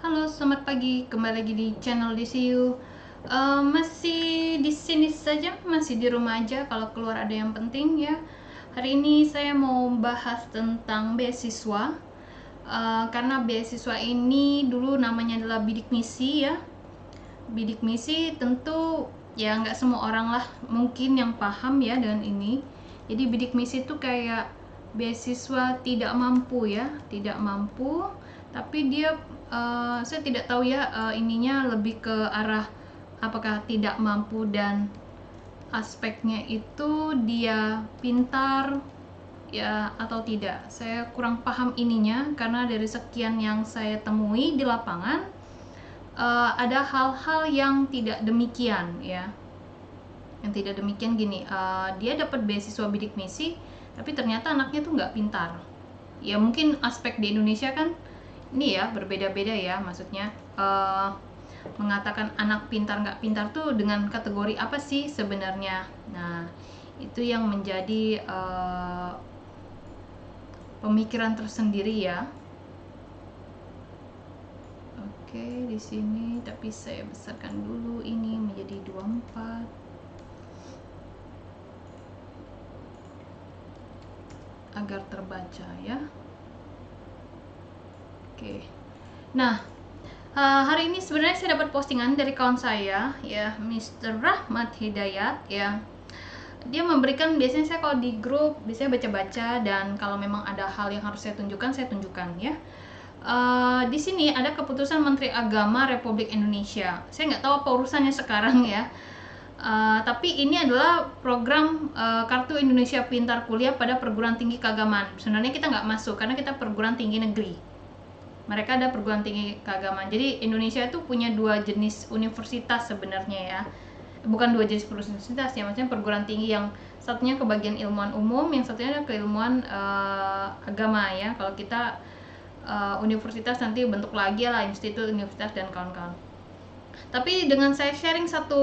Halo, selamat pagi. Kembali lagi di channel DCU. Masih di sini saja, masih di rumah aja. Kalau keluar ada yang penting ya. Hari ini saya mau bahas tentang beasiswa. Karena beasiswa ini dulu namanya adalah bidik misi ya. Bidik misi tentu ya nggak semua orang lah mungkin yang paham ya dengan ini. Jadi bidik misi itu kayak beasiswa tidak mampu ya, tidak mampu, tapi dia saya tidak tahu ya, ininya lebih ke arah apakah tidak mampu dan aspeknya itu dia pintar ya atau tidak. Saya kurang paham ininya karena dari sekian yang saya temui di lapangan ada hal-hal yang tidak demikian ya. Yang tidak demikian gini, dia dapat beasiswa bidik misi tapi ternyata anaknya tuh nggak pintar ya. Mungkin aspek di Indonesia kan ini ya berbeda-beda ya, maksudnya mengatakan anak pintar nggak pintar tuh dengan kategori apa sih sebenarnya. Nah itu yang menjadi pemikiran tersendiri ya. Oke, di sini tapi saya besarkan dulu ini menjadi 24 agar terbaca ya. Oke. Nah, hari ini sebenarnya saya dapat postingan dari kawan saya ya, Mr. Rahmat Hidayat ya. Dia memberikan, biasanya saya kalau di grup biasanya baca-baca, dan kalau memang ada hal yang harus saya tunjukkan ya. Di sini ada keputusan Menteri Agama Republik Indonesia. Saya nggak tahu apa urusannya sekarang ya. Tapi ini adalah program Kartu Indonesia Pintar Kuliah pada perguruan tinggi keagamaan. Sebenarnya kita nggak masuk karena kita perguruan tinggi negeri. Mereka ada perguruan tinggi keagamaan. Jadi Indonesia itu punya dua jenis universitas sebenarnya ya. Bukan dua jenis universitas ya, maksudnya perguruan tinggi yang satunya ke bagian ilmuwan umum, yang satunya ada keilmuan agama ya. Kalau kita universitas nanti bentuk lagi lah, institut, universitas dan kawan-kawan. Tapi dengan saya sharing satu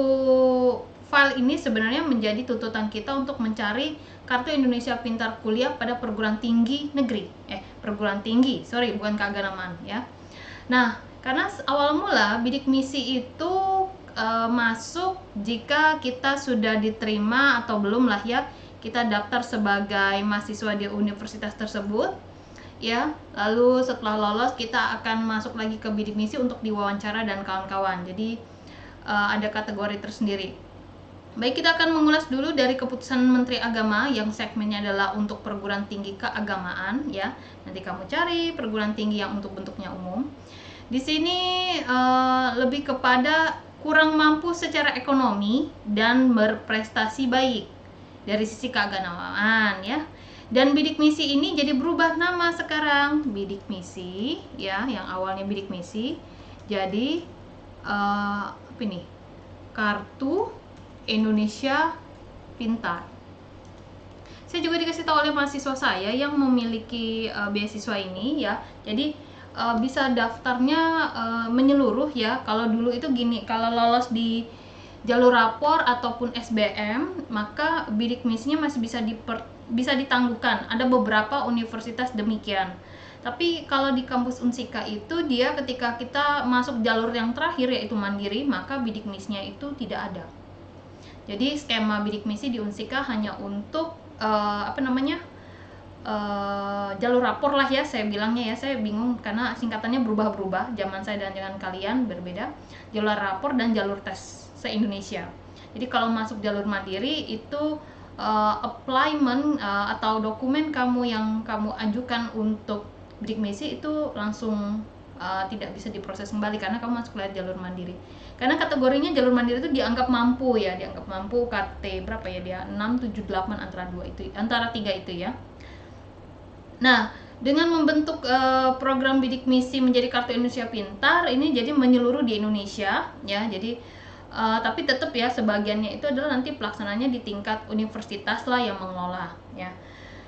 file ini sebenarnya menjadi tuntutan kita untuk mencari Kartu Indonesia Pintar Kuliah pada perguruan tinggi negeri. Perguruan tinggi, sorry, bukan keagamaan ya. Nah, karena awal mula bidik misi itu masuk jika kita sudah diterima atau belum lah ya, kita daftar sebagai mahasiswa di universitas tersebut ya. Lalu setelah lolos kita akan masuk lagi ke bidik misi untuk diwawancara dan kawan-kawan. Jadi ada kategori tersendiri. Baik, kita akan mengulas dulu dari keputusan Menteri Agama yang segmennya adalah untuk perguruan tinggi keagamaan ya. Nanti kamu cari perguruan tinggi yang untuk bentuknya umum. Di sini lebih kepada kurang mampu secara ekonomi dan berprestasi baik dari sisi keagamaan ya. Dan bidik misi ini jadi berubah nama sekarang, bidik misi ya, yang awalnya bidik misi jadi apa ini? Kartu Indonesia Pintar. Saya juga dikasih tahu oleh mahasiswa saya yang memiliki beasiswa ini ya. Jadi bisa daftarnya menyeluruh ya. Kalau dulu itu gini, kalau lolos di jalur rapor ataupun SBM, maka bidik misinya masih bisa ditangguhkan. Ada beberapa universitas demikian. Tapi kalau di kampus Unsika itu dia ketika kita masuk jalur yang terakhir yaitu mandiri, maka bidik misinya itu tidak ada. Jadi skema bidik misi di Unsika hanya untuk jalur rapor lah ya, saya bilangnya ya. Saya bingung karena singkatannya berubah-berubah, zaman saya dan dengan kalian berbeda. Jalur rapor dan jalur tes se-Indonesia. Jadi kalau masuk jalur mandiri itu applyment atau dokumen kamu yang kamu ajukan untuk bidik misi itu langsung tidak bisa diproses kembali karena kamu masuk lewat jalur mandiri. Karena kategorinya jalur mandiri itu dianggap mampu ya, dianggap mampu KT berapa ya dia, 6, 7, 8 antara 3 itu ya. Nah, dengan membentuk program bidik misi menjadi Kartu Indonesia Pintar ini jadi menyeluruh di Indonesia ya. Jadi tapi tetap ya sebagiannya itu adalah nanti pelaksananya di tingkat universitas lah yang mengelola ya.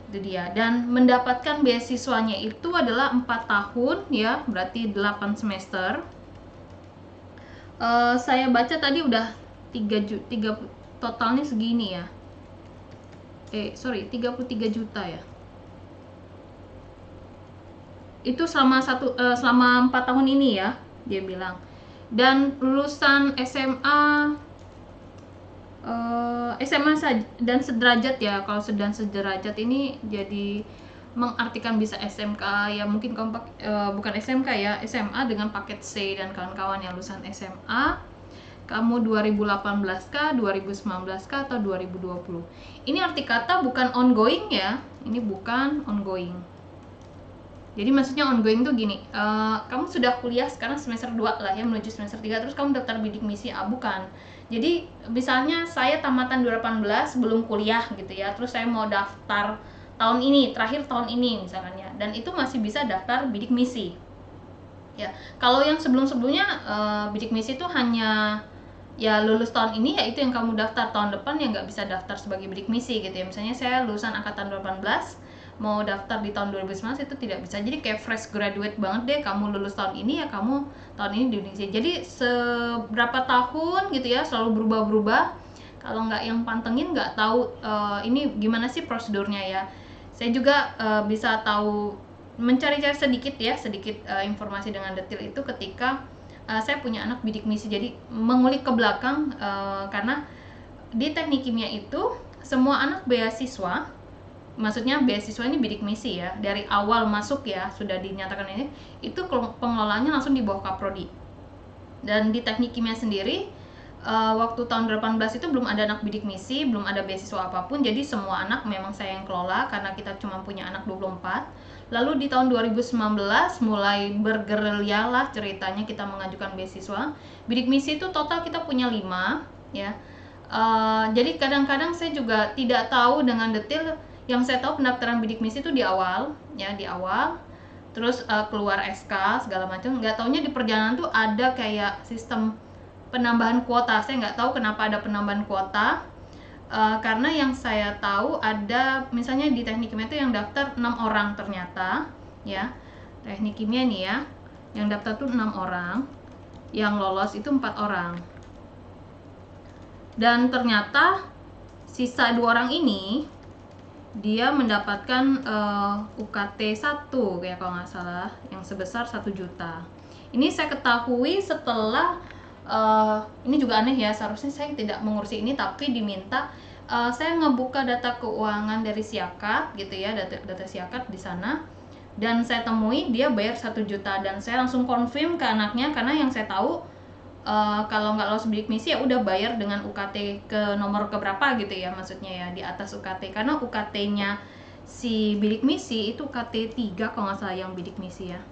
Itu dia. Dan mendapatkan beasiswanya itu adalah 4 tahun ya, berarti 8 semester. Saya baca tadi udah 3 totalnya segini ya. 33 juta ya. Itu selama 4 tahun ini ya. dia bilang. Dan lulusan SMA saja dan sederajat ya. Kalau sedang sederajat ini jadi mengartikan bisa SMK ya, mungkin kamu bukan SMK ya, SMA dengan paket C dan kawan-kawan yang lulusan SMA. Kamu 2018 kah, 2019 kah, atau 2020? Ini arti kata bukan ongoing ya, ini bukan ongoing. Jadi maksudnya ongoing tuh gini, kamu sudah kuliah sekarang semester 2 lah ya, menuju semester 3, terus kamu daftar bidik misi, bukan. Jadi misalnya saya tamatan 2018 belum kuliah gitu ya, terus saya mau daftar tahun ini, terakhir tahun ini misalkan ya, dan itu masih bisa daftar bidik misi. Ya, kalau yang sebelum-sebelumnya bidik misi itu hanya ya lulus tahun ini, ya itu yang kamu daftar, tahun depan ya nggak bisa daftar sebagai bidik misi gitu ya. Misalnya saya lulusan angkatan 2018 mau daftar di tahun 2019 itu tidak bisa. Jadi kayak fresh graduate banget deh, kamu lulus tahun ini ya kamu tahun ini di bidik misi. Jadi seberapa tahun gitu ya selalu berubah-berubah. Kalau nggak yang pantengin nggak tahu ini gimana sih prosedurnya ya. Saya juga bisa tahu mencari-cari sedikit informasi dengan detail itu ketika saya punya anak bidik misi. Jadi mengulik ke belakang, karena di teknik kimia itu semua anak beasiswa, maksudnya beasiswa ini bidik misi ya, dari awal masuk ya sudah dinyatakan ini, itu pengelolaannya langsung di bawah Kaprodi. Dan di teknik kimia sendiri waktu tahun 2018 itu belum ada anak bidik misi, belum ada beasiswa apapun, jadi semua anak memang saya yang kelola karena kita cuma punya anak 24. Lalu di tahun 2019 mulai bergerilya lah ceritanya, kita mengajukan beasiswa. Bidik misi itu total kita punya 5 ya. Jadi kadang-kadang saya juga tidak tahu dengan detail. Yang saya tahu pendaftaran bidik misi itu di awal ya, di awal. Terus keluar SK segala macam. Nggak taunya di perjalanan tuh ada kayak sistem penambahan kuota. Saya nggak tahu kenapa ada penambahan kuota. Karena yang saya tahu ada misalnya di teknik kimia itu yang daftar 6 orang ternyata ya, teknik kimia nih ya, yang daftar tuh 6 orang, yang lolos itu 4 orang, dan ternyata sisa 2 orang ini dia mendapatkan UKT 1 ya kalau nggak salah, yang sebesar 1 juta. Ini saya ketahui setelah ini juga aneh ya, seharusnya saya tidak mengurusi ini tapi diminta. Saya ngebuka data keuangan dari Siakat gitu ya, data Siakat di sana, dan saya temui dia bayar 1 juta, dan saya langsung confirm ke anaknya karena yang saya tahu kalau nggak lolos bidik misi ya udah bayar dengan UKT ke nomor keberapa gitu ya, maksudnya ya di atas UKT, karena UKT-nya si bidik misi itu UKT 3 kalau nggak salah yang bidik misi ya.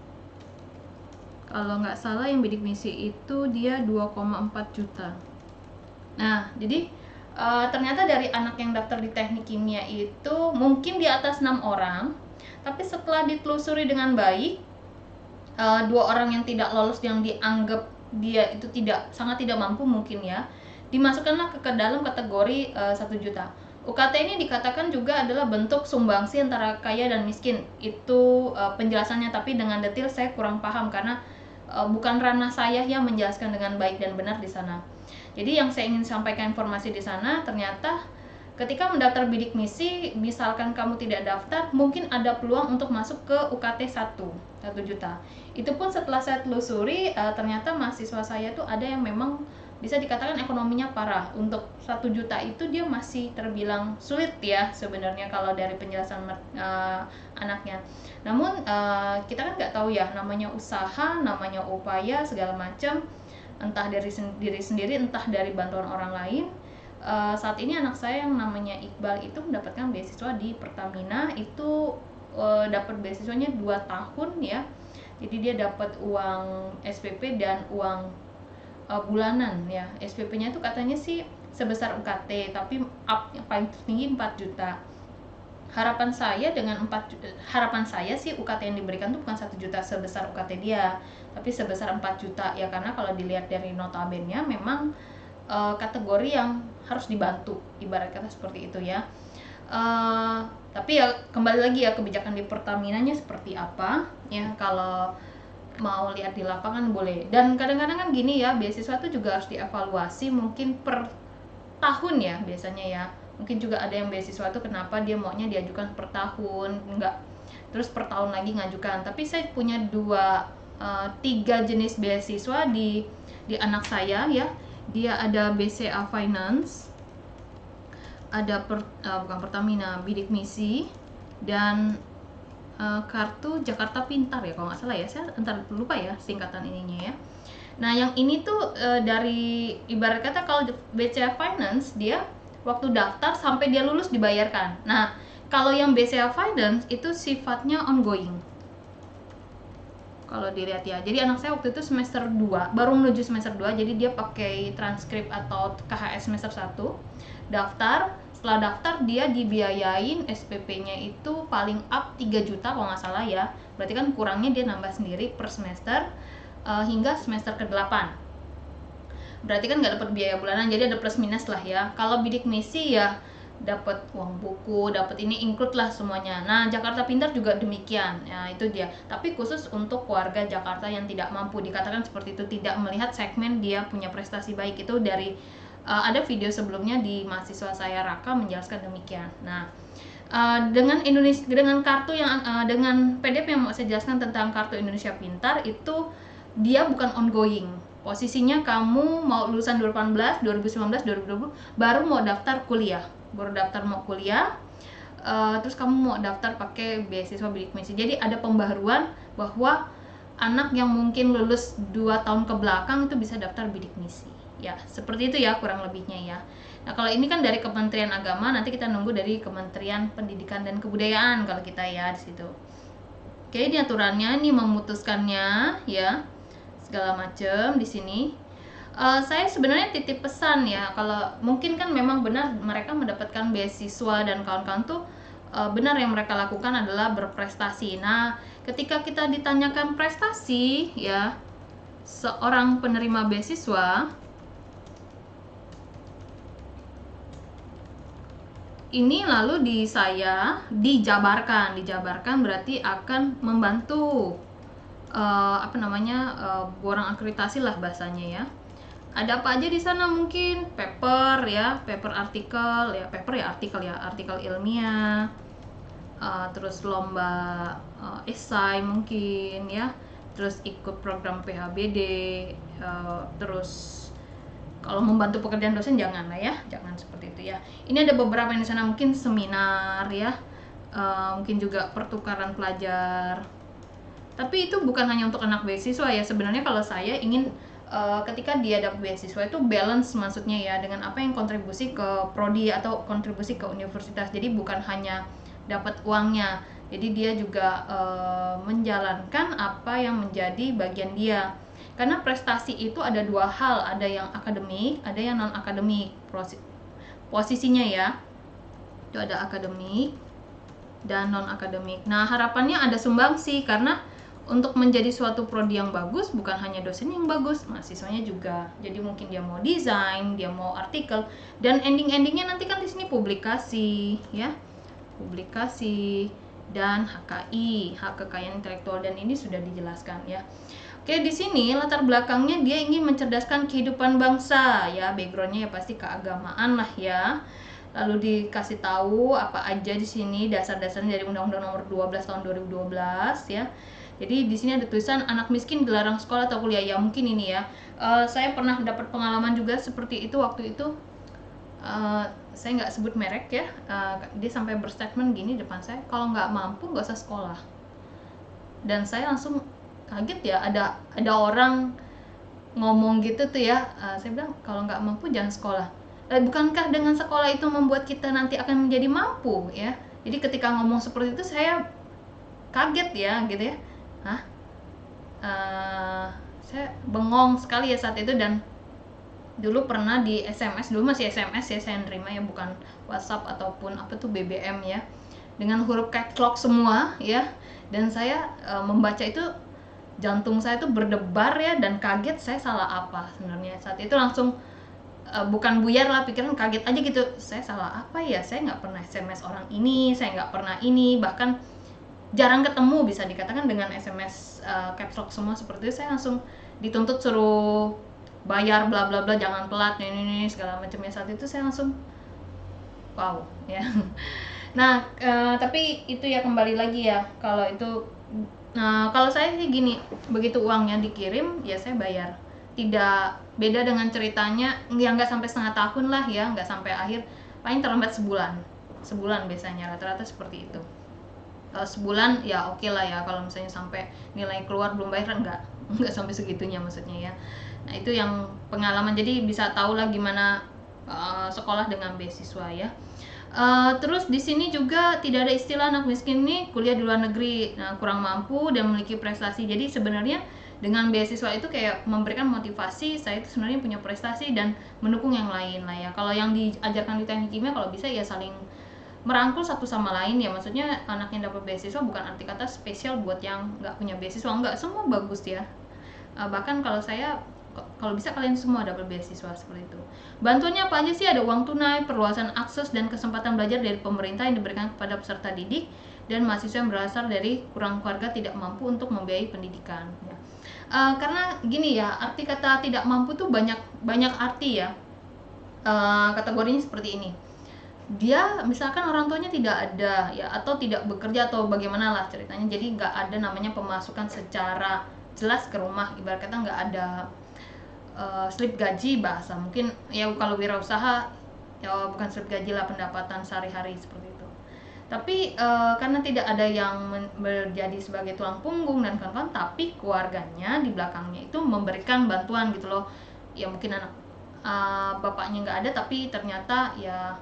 Kalau nggak salah yang bidik misi itu dia 2,4 juta. Nah, jadi ternyata dari anak yang daftar di teknik kimia itu mungkin di atas 6 orang, tapi setelah ditelusuri dengan baik, 2 orang yang tidak lolos yang dianggap dia itu sangat tidak mampu mungkin ya, dimasukkanlah ke dalam kategori 1 juta. UKT ini dikatakan juga adalah bentuk sumbangsi antara kaya dan miskin. Itu penjelasannya, tapi dengan detail saya kurang paham karena bukan ranah saya yang menjelaskan dengan baik dan benar di sana. Jadi yang saya ingin sampaikan informasi di sana, ternyata ketika mendaftar bidik misi, misalkan kamu tidak daftar, mungkin ada peluang untuk masuk ke UKT 1 juta. Itu pun setelah saya telusuri, ternyata mahasiswa saya tuh ada yang memang bisa dikatakan ekonominya parah. Untuk 1 juta itu dia masih terbilang sulit ya sebenarnya kalau dari penjelasan anaknya. Namun kita kan nggak tahu ya, namanya usaha, namanya upaya segala macam, entah dari diri sendiri, entah dari bantuan orang lain. Saat ini anak saya yang namanya Iqbal itu mendapatkan beasiswa di Pertamina, itu dapat beasiswanya 2 tahun ya. Jadi dia dapat uang SPP dan uang bulanan ya. SPP-nya itu katanya sih sebesar UKT, tapi yang paling tinggi 4 juta. Harapan saya sih UKT yang diberikan itu bukan 1 juta sebesar UKT dia, tapi sebesar 4 juta ya, karena kalau dilihat dari notabene-nya memang kategori yang harus dibantu, ibarat kata seperti itu ya. Tapi ya kembali lagi ya, kebijakan di Pertaminanya seperti apa ya, kalau mau lihat di lapangan boleh. Dan kadang-kadang kan gini ya, beasiswa itu juga harus dievaluasi mungkin per tahun ya biasanya ya. Mungkin juga ada yang beasiswa itu kenapa dia maunya diajukan per tahun, enggak terus per tahun lagi ngajukan. Tapi saya punya 2 3 jenis beasiswa di anak saya ya. Dia ada BCA Finance, ada bukan Pertamina, Bidik Misi, dan kartu Jakarta Pintar ya kalau nggak salah ya, saya entar lupa ya singkatan ininya ya. Nah yang ini tuh dari ibarat kata kalau BCA Finance dia waktu daftar sampai dia lulus dibayarkan. Nah kalau yang BCA Finance itu sifatnya ongoing kalau dilihat ya. Jadi anak saya waktu itu semester 2, baru menuju semester 2, jadi dia pakai transkrip atau KHS semester 1, daftar. Setelah daftar dia dibiayain SPP-nya itu paling up 3 juta kalau nggak salah ya. Berarti kan kurangnya dia nambah sendiri per semester hingga semester ke-8. Berarti kan nggak dapat biaya bulanan, jadi ada plus minus lah ya. Kalau bidik misi ya dapat uang buku, dapat ini include lah semuanya. Nah, Jakarta Pintar juga demikian. Ya, itu dia. Tapi khusus untuk warga Jakarta yang tidak mampu, dikatakan seperti itu, tidak melihat segmen dia punya prestasi baik. Itu dari ada video sebelumnya di mahasiswa saya Raka menjelaskan demikian. Nah, dengan kartu yang dengan PDF yang mau saya jelaskan tentang kartu Indonesia Pintar itu dia bukan ongoing. Posisinya kamu mau lulusan 2018, 2019, 2020 baru mau daftar kuliah. Terus kamu mau daftar pakai beasiswa bidik misi. Jadi ada pembaharuan bahwa anak yang mungkin lulus 2 tahun ke belakang itu bisa daftar bidik misi. Ya, seperti itu ya kurang lebihnya ya. Nah, kalau ini kan dari Kementerian Agama, nanti kita nunggu dari Kementerian Pendidikan dan Kebudayaan kalau kita ya di situ. Oke, ini aturannya, ini memutuskannya ya. Segala macam di sini. Saya sebenarnya titip pesan ya, kalau mungkin kan memang benar mereka mendapatkan beasiswa dan kawan-kawan tuh benar yang mereka lakukan adalah berprestasi. Nah, ketika kita ditanyakan prestasi ya, seorang penerima beasiswa ini lalu dijabarkan berarti akan membantu borang akreditasi lah bahasanya ya. Ada apa aja di sana? Mungkin paper artikel ilmiah, terus lomba esai mungkin ya, terus ikut program PHBD, terus kalau membantu pekerjaan dosen jangan seperti itu ya. Ini ada beberapa yang di sana, mungkin seminar ya, mungkin juga pertukaran pelajar. Tapi itu bukan hanya untuk anak beasiswa ya. Sebenarnya kalau saya ingin ketika dia dapat beasiswa itu balance maksudnya ya, dengan apa yang kontribusi ke prodi atau kontribusi ke universitas. Jadi bukan hanya dapat uangnya, jadi dia juga menjalankan apa yang menjadi bagian dia. Karena prestasi itu ada 2 hal, ada yang akademik, ada yang non akademik. Posisinya ya, itu ada akademik dan non akademik. Nah, harapannya ada sumbangsi, karena untuk menjadi suatu prodi yang bagus bukan hanya dosen yang bagus, mahasiswanya juga. Jadi mungkin dia mau desain, dia mau artikel, dan endingnya nanti kan di sini publikasi ya, publikasi dan HKI, hak kekayaan intelektual, dan ini sudah dijelaskan ya. Oke, di sini latar belakangnya dia ingin mencerdaskan kehidupan bangsa ya, backgroundnya ya pasti keagamaan lah ya. Lalu dikasih tahu apa aja di sini dasar-dasarnya dari Undang-Undang Nomor 12 tahun 2012 ya. Jadi di sini ada tulisan anak miskin dilarang sekolah atau kuliah. Ya mungkin ini ya. Saya pernah dapat pengalaman juga seperti itu waktu itu. Saya nggak sebut merek ya. Dia sampai berstatement gini depan saya, kalau nggak mampu nggak usah sekolah. Dan saya langsung kaget ya, ada orang ngomong gitu tuh ya. Saya bilang kalau nggak mampu jangan sekolah. Bukankah dengan sekolah itu membuat kita nanti akan menjadi mampu ya? Jadi ketika ngomong seperti itu saya kaget ya gitu ya. Saya bengong sekali ya saat itu. Dan dulu pernah di SMS, dulu masih SMS ya saya nerima ya, bukan WhatsApp ataupun apa tuh BBM ya, dengan huruf caps lock semua ya. Dan saya membaca itu jantung saya tuh berdebar ya, dan kaget saya salah apa sebenarnya saat itu. Langsung bukan buyar lah pikiran, kaget aja gitu, saya salah apa ya, saya nggak pernah SMS orang ini, saya nggak pernah ini, bahkan jarang ketemu bisa dikatakan dengan SMS caps lock semua seperti itu. Saya langsung dituntut suruh bayar bla bla bla, jangan telat ini segala macamnya. Saat itu saya langsung wow ya. Nah tapi itu ya kembali lagi ya, kalau itu Nah, kalau saya sih gini, begitu uangnya dikirim, ya saya bayar. Tidak beda dengan ceritanya, ya nggak sampai setengah tahun lah ya, nggak sampai akhir, paling terlambat sebulan. Sebulan biasanya, rata-rata seperti itu. Sebulan ya oke lah ya, kalau misalnya sampai nilai keluar belum bayar, nggak nggak sampai segitunya maksudnya ya. Nah, itu yang pengalaman, jadi bisa tahu lah gimana sekolah dengan beasiswa ya. Terus di sini juga tidak ada istilah anak miskin nih kuliah di luar negeri, nah, kurang mampu dan memiliki prestasi. Jadi sebenarnya dengan beasiswa itu kayak memberikan motivasi saya itu sebenarnya punya prestasi dan mendukung yang lain lah ya. Kalau yang diajarkan di teknik kimia kalau bisa ya saling merangkul satu sama lain ya, maksudnya anak yang dapat beasiswa bukan arti kata spesial buat yang nggak punya beasiswa, nggak, semua bagus ya. Bahkan kalau saya, kalau bisa kalian semua dapat beasiswa seperti itu. Bantuannya apa aja sih? Ada uang tunai, perluasan akses dan kesempatan belajar dari pemerintah yang diberikan kepada peserta didik dan mahasiswa yang berasal dari kurang keluarga tidak mampu untuk membiayai pendidikan ya. Karena gini ya, arti kata tidak mampu tuh banyak arti ya. Kategorinya seperti ini, dia misalkan orang tuanya tidak ada ya, atau tidak bekerja atau bagaimana lah ceritanya, jadi nggak ada namanya pemasukan secara jelas ke rumah, ibarat kata nggak ada slip gaji bahasa mungkin ya, kalau wirausaha ya bukan slip gaji lah, pendapatan sehari-hari seperti itu. Tapi karena tidak ada yang menjadi sebagai tulang punggung dan kawan-kawan, tapi keluarganya di belakangnya itu memberikan bantuan gitu loh ya. Mungkin anak bapaknya nggak ada tapi ternyata ya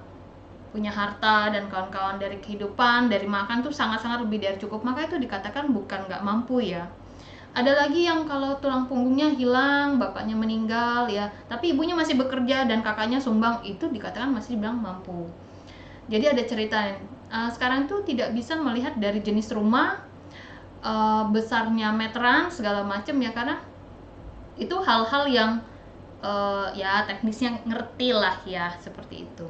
punya harta dan kawan-kawan, dari kehidupan, dari makan tuh sangat-sangat lebih dari cukup, maka itu dikatakan bukan nggak mampu ya. Ada lagi yang kalau tulang punggungnya hilang, bapaknya meninggal ya, tapi ibunya masih bekerja dan kakaknya sumbang, itu dikatakan masih dibilang mampu. Jadi ada cerita, sekarang tuh tidak bisa melihat dari jenis rumah, besarnya meteran segala macam ya, karena itu hal-hal yang ya teknisnya ngerti lah ya, seperti itu.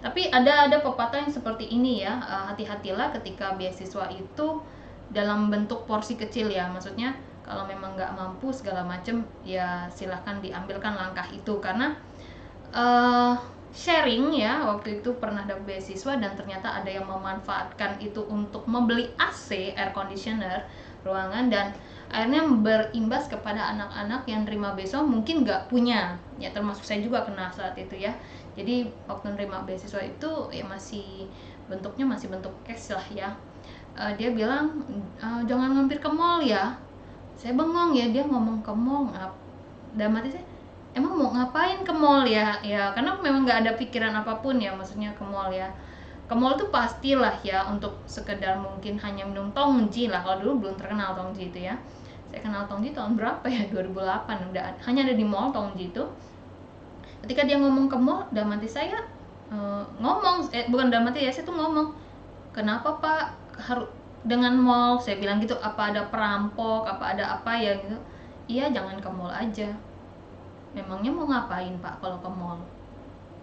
Tapi ada pepatah yang seperti ini ya, hati-hatilah ketika beasiswa itu dalam bentuk porsi kecil ya, maksudnya kalau memang nggak mampu segala macam ya silahkan diambilkan langkah itu, karena sharing ya, waktu itu pernah dapat beasiswa dan ternyata ada yang memanfaatkan itu untuk membeli AC, air conditioner ruangan, dan akhirnya berimbas kepada anak-anak yang terima beasiswa mungkin nggak punya ya, termasuk saya juga kena saat itu ya. Jadi waktu nerima beasiswa itu ya masih bentuknya masih bentuk cash lah ya. Dia bilang jangan mampir ke mall ya. Saya bengong ya, dia ngomong ke mall, dalam hati saya emang mau ngapain ke mall ya, ya karena memang nggak ada pikiran apapun ya, maksudnya ke mall ya. Ke mall tuh pastilah ya untuk sekedar mungkin hanya minum tongji lah, kalau dulu belum terkenal tongji itu ya. Saya kenal tongji tahun berapa ya, 2008, udah hanya ada di mall tongji itu. Ketika dia ngomong ke mall, dalam hati saya bukan dalam hati ya, saya tuh ngomong, kenapa pak harus dengan mall, saya bilang gitu, apa ada perampok, apa ada apa ya gitu. Iya, jangan ke mall aja. Memangnya mau ngapain pak kalau ke mall?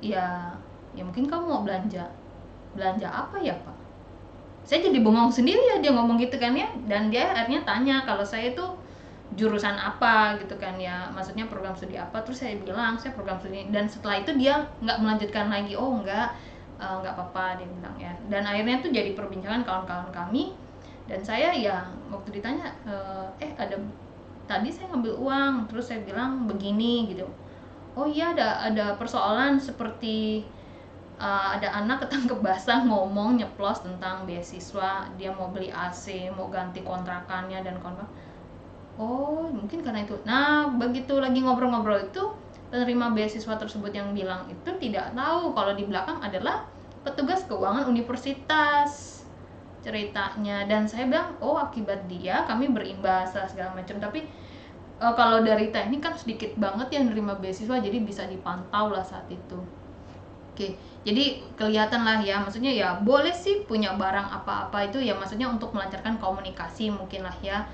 Ya mungkin kamu mau belanja apa ya pak? Saya jadi bengong sendiri ya, dia ngomong gitu kan ya, dan dia akhirnya tanya kalau saya tuh jurusan apa gitu kan ya, maksudnya program studi apa. Terus saya bilang saya program studi, dan setelah itu dia nggak melanjutkan lagi. Oh nggak apa-apa dia bilang ya, dan akhirnya tuh jadi perbincangan kawan-kawan kami. Dan saya ya waktu ditanya ada tadi saya ngambil uang, terus saya bilang begini gitu. Oh iya, ada persoalan seperti ada anak ketangkep basah ngomong nyeplos tentang beasiswa, dia mau beli AC, mau ganti kontrakannya dan kawan-kawan. Oh mungkin karena itu. Nah begitu lagi ngobrol-ngobrol itu, penerima beasiswa tersebut yang bilang itu tidak tahu kalau di belakang adalah petugas keuangan universitas ceritanya. Dan saya bilang oh akibat dia kami berimbas segala macam. Tapi kalau dari teknik kan sedikit banget yang nerima beasiswa, jadi bisa dipantau lah saat itu. Oke, jadi kelihatan lah ya, maksudnya ya boleh sih punya barang apa-apa itu ya, maksudnya untuk melancarkan komunikasi mungkin lah ya.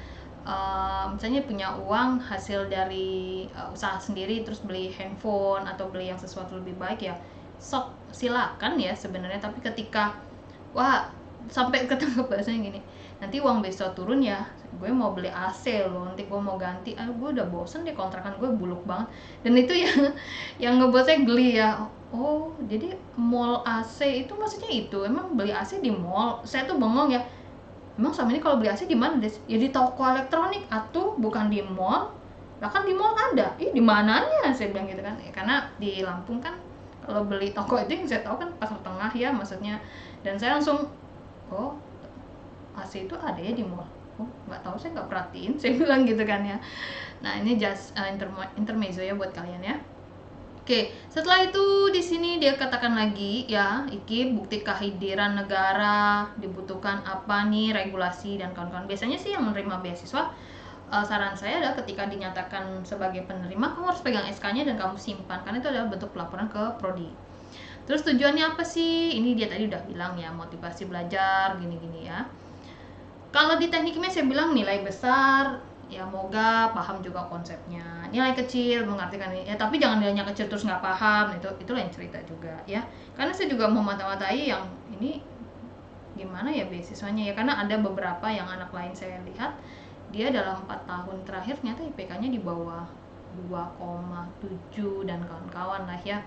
Misalnya punya uang hasil dari usaha sendiri, terus beli handphone atau beli yang sesuatu lebih baik ya, sok silakan ya sebenarnya. Tapi ketika wah sampai ketangkep bahasanya gini, nanti uang beasiswa turun ya, gue mau beli AC loh, nanti gue mau ganti, gue udah bosen deh kontrakan gue buluk banget. Dan itu yang ngebuat saya geli ya. Oh jadi mall AC itu maksudnya itu emang beli AC di mall? Saya tuh bengong ya, emang selama ini kalau beli AC di mana Des? Ya di toko elektronik atau bukan di mall. Lah kan di mall ada. Ih, di mananya saya bilang gitu kan. Ya, karena di Lampung kan kalau beli toko itu yang saya tahu kan Pasar Tengah ya maksudnya. Dan saya langsung, oh AC itu ada ya di mall. Oh, nggak tahu, saya nggak perhatiin, saya bilang gitu kan ya. Nah, ini just intermezzo ya buat kalian ya. Oke, setelah itu di sini dia katakan lagi ya, iki bukti kehadiran negara, dibutuhkan apa nih, regulasi dan kawan-kawan. Biasanya sih yang menerima beasiswa, saran saya adalah ketika dinyatakan sebagai penerima, kamu harus pegang SK-nya dan kamu simpan, karena itu adalah bentuk pelaporan ke Prodi. Terus tujuannya apa sih? Ini dia tadi udah bilang ya, motivasi belajar, gini-gini ya. Kalau di teknik kimia saya bilang nilai besar, ya moga paham juga konsepnya. Nilai kecil mengartikan ini ya, tapi jangan nilainya kecil terus nggak paham, itu lain cerita juga ya. Karena saya juga mau mata-matai yang ini gimana ya beasiswanya ya, karena ada beberapa yang anak lain saya lihat dia dalam 4 tahun terakhir ternyata IPK-nya di bawah 2,7 dan kawan-kawan lah ya.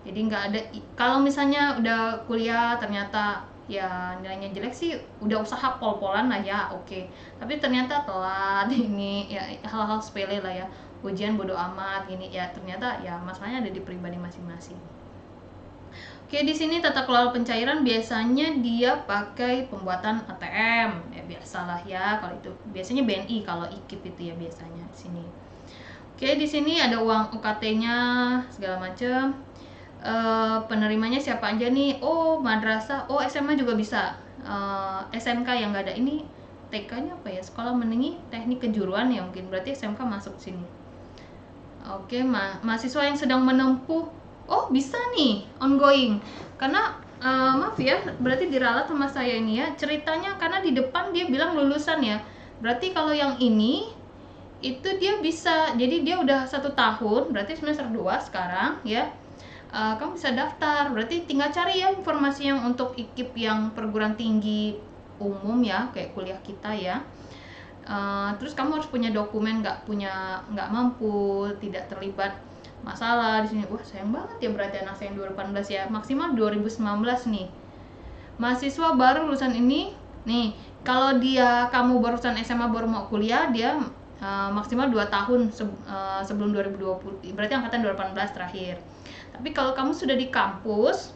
Jadi nggak ada, kalau misalnya udah kuliah ternyata ya nilainya jelek sih udah usaha pol-polan lah ya, oke. Tapi ternyata telat ini ya, hal-hal sepele lah ya, ujian bodo amat gini ya, ternyata ya masalahnya ada di pribadi masing-masing. Oke, di sini tata kelola pencairan biasanya dia pakai pembuatan ATM ya, biasalah ya kalau itu biasanya BNI, kalau IKIP itu ya biasanya di sini. Oke, di sini ada uang UKT-nya segala macam. Penerimanya siapa aja nih? Oh, madrasah, oh SMA juga bisa. SMK yang nggak ada ini TK-nya apa ya? Sekolah Menengah Teknik Kejuruan ya, mungkin berarti SMK masuk sini. Oke, mahasiswa yang sedang menempuh, oh bisa nih ongoing, karena maaf ya, berarti diralat sama saya ini ya ceritanya, karena di depan dia bilang lulusan ya, berarti kalau yang ini itu dia bisa, jadi dia udah 1 tahun, berarti semester 2 sekarang ya. Kamu bisa daftar, berarti tinggal cari ya informasi yang untuk IKIP yang perguruan tinggi umum ya, kayak kuliah kita ya. Terus kamu harus punya dokumen, nggak mampu, tidak terlibat masalah di sini. Wah, sayang banget ya berarti anak saya yang 2018 ya, maksimal 2019 nih. Mahasiswa baru lulusan ini nih, kalau kamu barusan SMA baru mau kuliah, dia maksimal 2 tahun sebelum 2020, berarti angkatan 2018 terakhir. Tapi kalau kamu sudah di kampus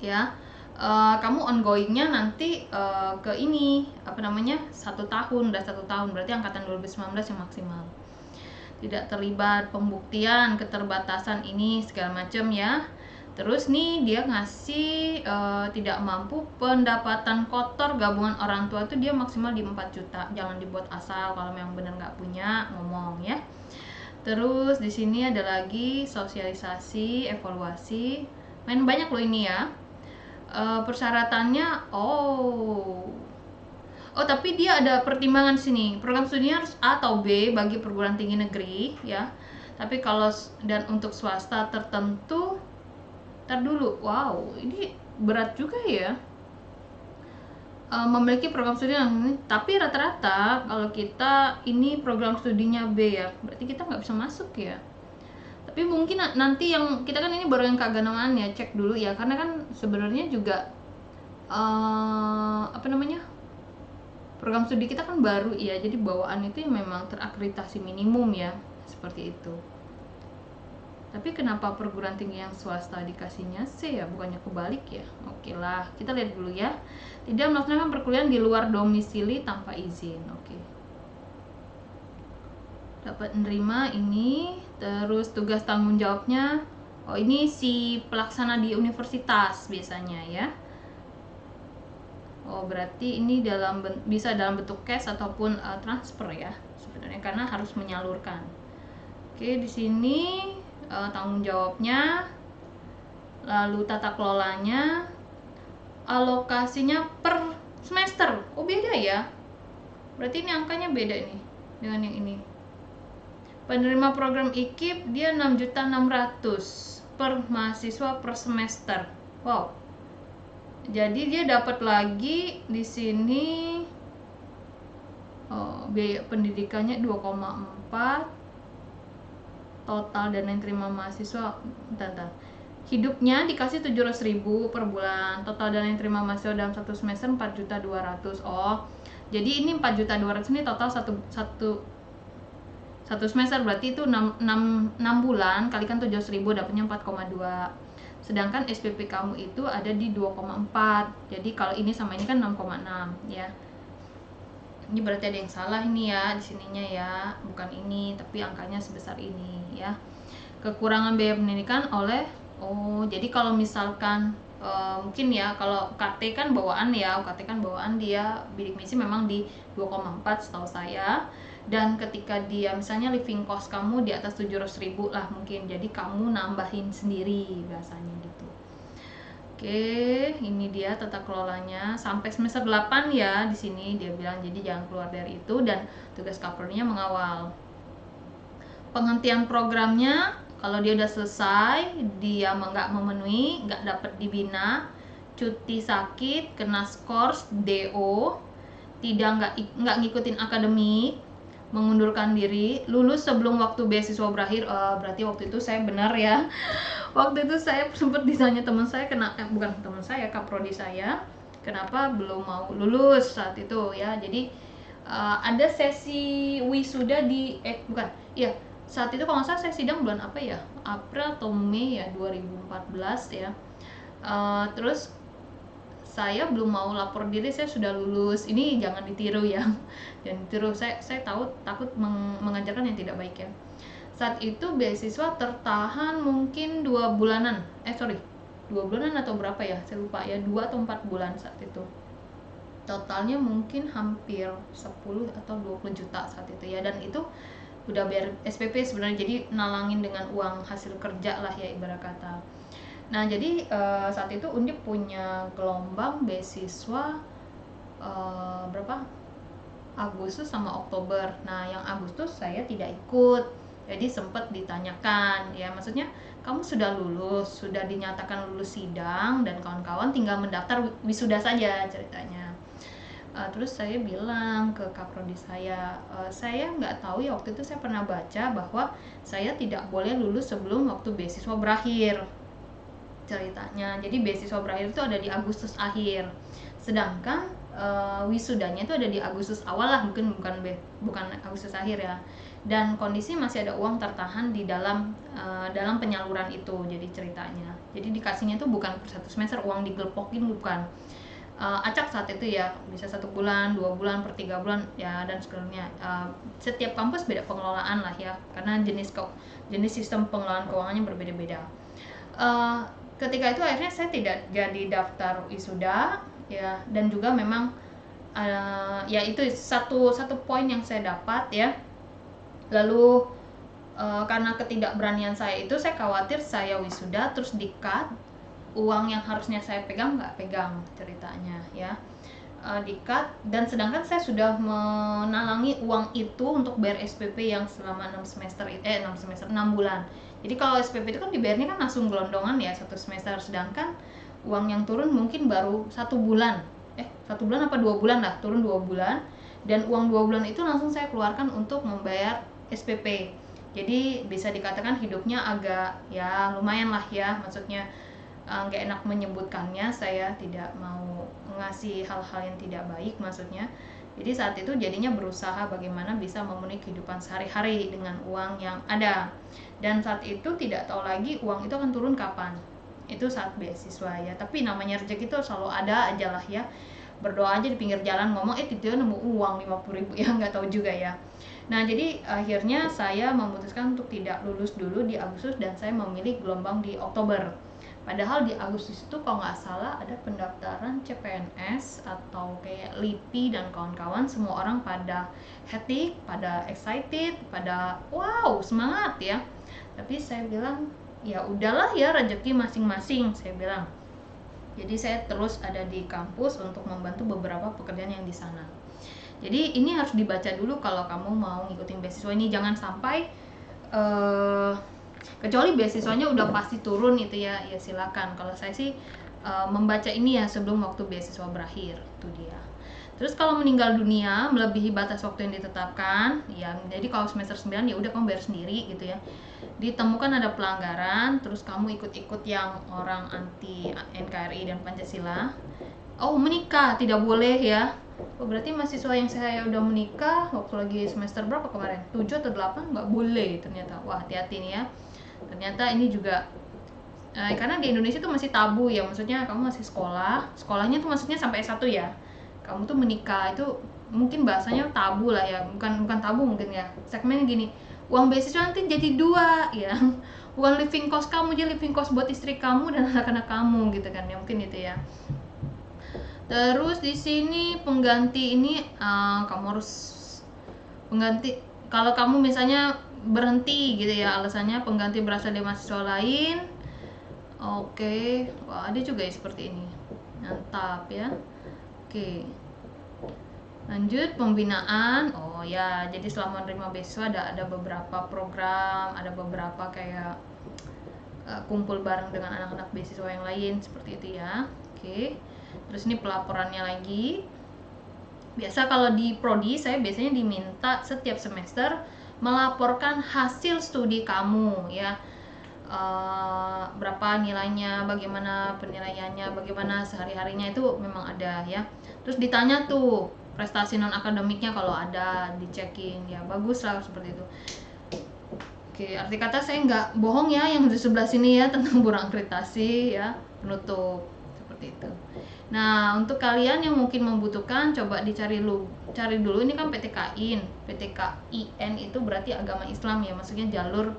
ya, kamu ongoingnya nanti ke ini apa namanya 1 tahun, udah 1 tahun, berarti angkatan 2019 yang maksimal. Tidak terlibat pembuktian keterbatasan ini segala macam ya. Terus nih dia ngasih tidak mampu, pendapatan kotor gabungan orang tua itu dia maksimal di 4 juta. Jangan dibuat asal, kalau memang benar nggak punya ngomong ya. Terus di sini ada lagi sosialisasi, evaluasi, main banyak loh ini ya. Persyaratannya, tapi dia ada pertimbangan sini. Program studinya harus A atau B bagi perguruan tinggi negeri ya. Tapi kalau dan untuk swasta tertentu, ntar dulu, wow ini berat juga ya. Memiliki program studi ini, tapi rata-rata kalau kita ini program studinya B ya, berarti kita nggak bisa masuk ya. Tapi mungkin nanti yang kita kan ini baru yang keagamaan ya, cek dulu ya, karena kan sebenarnya juga apa namanya, program studi kita kan baru ya, jadi bawaan itu memang terakreditasi minimum ya, seperti itu. Tapi kenapa perguruan tinggi yang swasta dikasihnya C ya, bukannya kebalik ya? Oke lah, kita lihat dulu ya. Tidak melaksanakan perkuliahan di luar domisili tanpa izin. Oke. Dapat menerima ini, terus tugas tanggung jawabnya. Oh, ini si pelaksana di universitas biasanya ya. Oh, berarti ini bisa dalam bentuk cash ataupun transfer ya, sebenarnya karena harus menyalurkan. Oke, di sini tanggung jawabnya, lalu tata kelolanya, alokasinya per semester. Oh, beda ya, berarti ini angkanya beda nih dengan yang ini. Penerima program IKIP dia 6.600.000 per mahasiswa per semester. Wow, jadi dia dapat lagi di sini biaya pendidikannya 2,4, total dana yang terima mahasiswa, bentar. hidupnya dikasih 700.000 per bulan, total dana yang terima mahasiswa dalam satu semester 4.200.000. Oh, jadi ini 4.200.000 ini total satu semester, berarti itu 6 bulan kalikan 700.000 dapatnya 4,2. Sedangkan SPP kamu itu ada di 2,4. Jadi kalau ini sama ini kan 6,6 ya. Ini berarti ada yang salah ini ya di sininya ya, bukan ini tapi angkanya sebesar ini ya. Kekurangan biaya pendidikan oleh jadi kalau misalkan mungkin ya kalau UKT kan bawaan ya, UKT kan bawaan dia bidik misi memang di 2,4 setahu saya. Dan ketika dia misalnya living cost kamu di atas 700.000 lah mungkin, jadi kamu nambahin sendiri bahasanya gitu. Oke, ini dia tata kelolanya sampai semester 8 ya di sini dia bilang, jadi jangan keluar dari itu, dan tugas kaprodinya mengawal. Penghentian programnya kalau dia udah selesai, dia nggak memenuhi, nggak dapat dibina, cuti sakit, kena skors, DO, nggak ngikutin akademik, mengundurkan diri, lulus sebelum waktu beasiswa berakhir. Berarti waktu itu saya benar ya. Waktu itu saya sempat ditanya teman saya, bukan teman saya, kaprodi saya, kenapa belum mau lulus saat itu ya. Jadi ada sesi wisuda di saat itu kalau nggak salah saya sidang bulan apa ya, April atau Mei ya 2014 ya. Terus saya belum mau lapor diri, saya sudah lulus. Ini jangan ditiru ya, jangan ditiru. Saya takut mengajarkan yang tidak baik ya. Saat itu beasiswa tertahan mungkin 2 bulanan, 2 bulanan atau berapa ya, saya lupa ya, 2 atau 4 bulan saat itu. Totalnya mungkin hampir 10 atau 20 juta saat itu ya, dan itu udah bayar SPP sebenarnya, jadi nalangin dengan uang hasil kerja lah ya ibarat kata. Nah jadi saat itu Undip punya gelombang beasiswa berapa, Agustus sama Oktober. Nah yang Agustus saya tidak ikut, jadi sempat ditanyakan ya, maksudnya kamu sudah lulus, sudah dinyatakan lulus sidang dan kawan-kawan, tinggal mendaftar wisuda saja ceritanya. Terus saya bilang ke kaprodi saya nggak tahu ya, waktu itu saya pernah baca bahwa saya tidak boleh lulus sebelum waktu beasiswa berakhir ceritanya. Jadi beasiswa berakhir itu ada di Agustus akhir, sedangkan wisudanya itu ada di Agustus awal lah, bukan Agustus akhir ya. Dan kondisi masih ada uang tertahan di dalam penyaluran itu, jadi ceritanya. Jadi dikasihnya itu bukan per 1 semester uang digelepokin, bukan. Acak saat itu ya, bisa 1 bulan, 2 bulan, per 3 bulan ya, dan sebagainya. Setiap kampus beda pengelolaan lah ya, karena jenis sistem pengelolaan keuangannya berbeda-beda. Ketika itu akhirnya saya tidak jadi daftar wisuda ya, dan juga memang ya itu satu poin yang saya dapat ya. Lalu karena ketidakberanian saya itu, saya khawatir saya wisuda terus di-cut, uang yang harusnya saya pegang nggak pegang ceritanya ya, di-cut. Dan sedangkan saya sudah menalangi uang itu untuk bayar SPP yang selama 6 bulan. Jadi kalau SPP itu kan dibayarnya kan langsung gelondongan ya 1 semester, sedangkan uang yang turun mungkin baru 1 bulan 1 bulan apa 2 bulan lah, turun 2 bulan, dan uang 2 bulan itu langsung saya keluarkan untuk membayar SPP. Jadi bisa dikatakan hidupnya agak ya lumayan lah ya, maksudnya nggak enak menyebutkannya, saya tidak mau ngasih hal-hal yang tidak baik maksudnya. Jadi saat itu jadinya berusaha bagaimana bisa memenuhi kehidupan sehari-hari dengan uang yang ada, dan saat itu tidak tahu lagi uang itu akan turun kapan. Itu saat beasiswa ya, tapi namanya rezeki itu selalu ada aja lah ya. Berdoa aja di pinggir jalan ngomong tiba-tiba nemu uang 50.000 ya, nggak tahu juga ya. Nah jadi akhirnya saya memutuskan untuk tidak lulus dulu di Agustus, dan saya memilih gelombang di Oktober. Padahal di Agustus itu kalau nggak salah ada pendaftaran CPNS atau kayak LIPI dan kawan-kawan, semua orang pada hectic, pada excited, pada wow semangat ya. Tapi saya bilang ya udahlah ya, rezeki masing-masing saya bilang. Jadi saya terus ada di kampus untuk membantu beberapa pekerjaan yang di sana. Jadi ini harus dibaca dulu kalau kamu mau ngikutin beasiswa ini, jangan sampai kecuali beasiswanya udah pasti turun itu ya silakan. Kalau saya sih membaca ini ya sebelum waktu beasiswa berakhir, itu dia. Terus kalau meninggal dunia melebihi batas waktu yang ditetapkan, ya jadi kalau semester 9 ya udah kamu bayar sendiri gitu ya. Ditemukan ada pelanggaran, terus kamu ikut-ikut yang orang anti NKRI dan Pancasila. Oh, menikah tidak boleh ya. Oh, berarti mahasiswa yang saya udah menikah waktu lagi semester berapa kemarin? 7 atau 8 nggak boleh ternyata. Wah, hati-hati nih ya. Ternyata ini juga karena di Indonesia tuh masih tabu ya, maksudnya kamu masih sekolahnya tuh maksudnya sampai S1 ya. Kamu tuh menikah itu mungkin bahasanya tabu lah ya, bukan tabu mungkin ya. Segmennya gini, uang beasiswa nanti jadi 2 ya. Uang living cost kamu jadi living cost buat istri kamu dan anak-anak kamu gitu kan ya, mungkin itu ya. Terus di sini pengganti ini kamu harus pengganti kalau kamu misalnya berhenti gitu ya, alasannya pengganti berasal dari mahasiswa lain. Oke, wah ada juga ya seperti ini. Mantap ya. Oke. Lanjut pembinaan. Oh ya, jadi selama menerima beasiswa ada beberapa program, ada beberapa kayak kumpul bareng dengan anak-anak beasiswa yang lain seperti itu ya. Oke. Terus ini pelaporannya lagi. Biasa kalau di prodi saya biasanya diminta setiap semester melaporkan hasil studi kamu ya. Berapa nilainya, bagaimana penilaiannya, bagaimana sehari-harinya, itu memang ada ya. Terus ditanya tuh prestasi non akademiknya kalau ada, dicekin ya, bagus lah seperti itu. Oke, arti kata saya nggak bohong ya yang di sebelah sini ya tentang burang akreditasi ya, penutup seperti itu. Nah, untuk kalian yang mungkin membutuhkan, coba cari dulu ini kan PTKIN. PTKIN itu berarti agama Islam ya, maksudnya jalur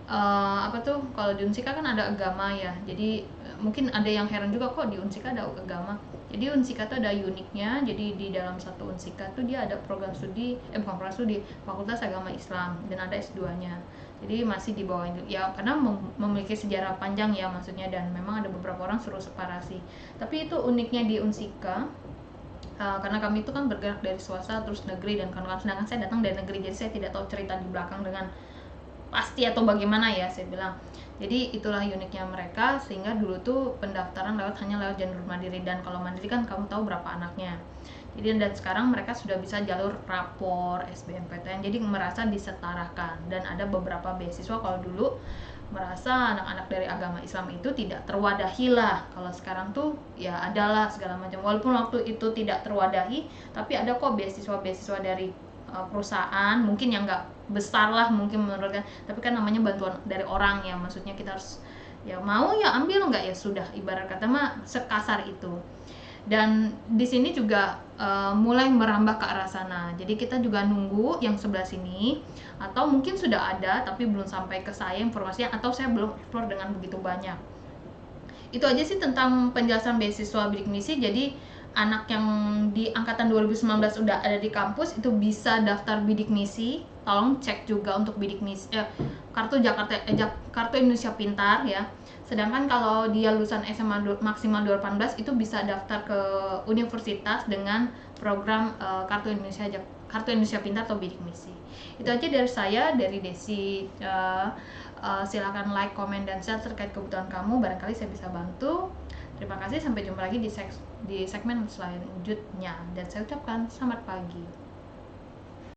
apa tuh, kalau di Unsika kan ada agama ya, jadi mungkin ada yang heran juga kok di Unsika ada agama. Jadi Unsika tuh ada uniknya, jadi di dalam satu Unsika tuh dia ada program studi, bukan program studi, Fakultas Agama Islam, dan ada S2-nya. Jadi masih di bawah itu ya, karena memiliki sejarah panjang ya maksudnya, dan memang ada beberapa orang suruh separasi. Tapi itu uniknya di Unsika. Karena kami itu kan bergerak dari swasta terus negeri dan kawan-kawan, sedangkan saya datang dari negeri, jadi saya tidak tahu cerita di belakang dengan pasti atau bagaimana ya, saya bilang. Jadi itulah uniknya mereka, sehingga dulu tuh pendaftaran hanya lewat jalur mandiri, dan kalau mandiri kan kamu tahu berapa anaknya. Jadi dan sekarang mereka sudah bisa jalur rapor, SBMPTN, jadi merasa disetarakan. Dan ada beberapa beasiswa kalau dulu merasa anak-anak dari agama Islam itu tidak terwadahi lah. Kalau sekarang tuh ya adalah segala macam. Walaupun waktu itu tidak terwadahi, tapi ada kok beasiswa-beasiswa dari perusahaan, mungkin yang nggak besar lah mungkin menurutnya, tapi kan namanya bantuan dari orang ya, maksudnya kita harus ya mau ya ambil, nggak ya sudah, ibarat kata mah sekasar itu. Dan di sini juga mulai merambah ke arah sana, jadi kita juga nunggu yang sebelah sini, atau mungkin sudah ada tapi belum sampai ke saya informasinya, atau saya belum explore dengan begitu banyak. Itu aja sih tentang penjelasan beasiswa bidik misi. Jadi anak yang di angkatan 2019 udah ada di kampus itu bisa daftar bidik misi. Tolong cek juga untuk bidik misi kartu kartu Indonesia Pintar ya. Sedangkan kalau dia lulusan SMA maksimal 2018 itu bisa daftar ke universitas dengan program kartu Indonesia Pintar atau bidik misi. Itu aja dari saya, dari Desi. Silakan like, comment, dan share terkait kebutuhan kamu, barangkali saya bisa bantu. Terima kasih, sampai jumpa lagi di segmen selanjutnya, dan saya ucapkan selamat pagi.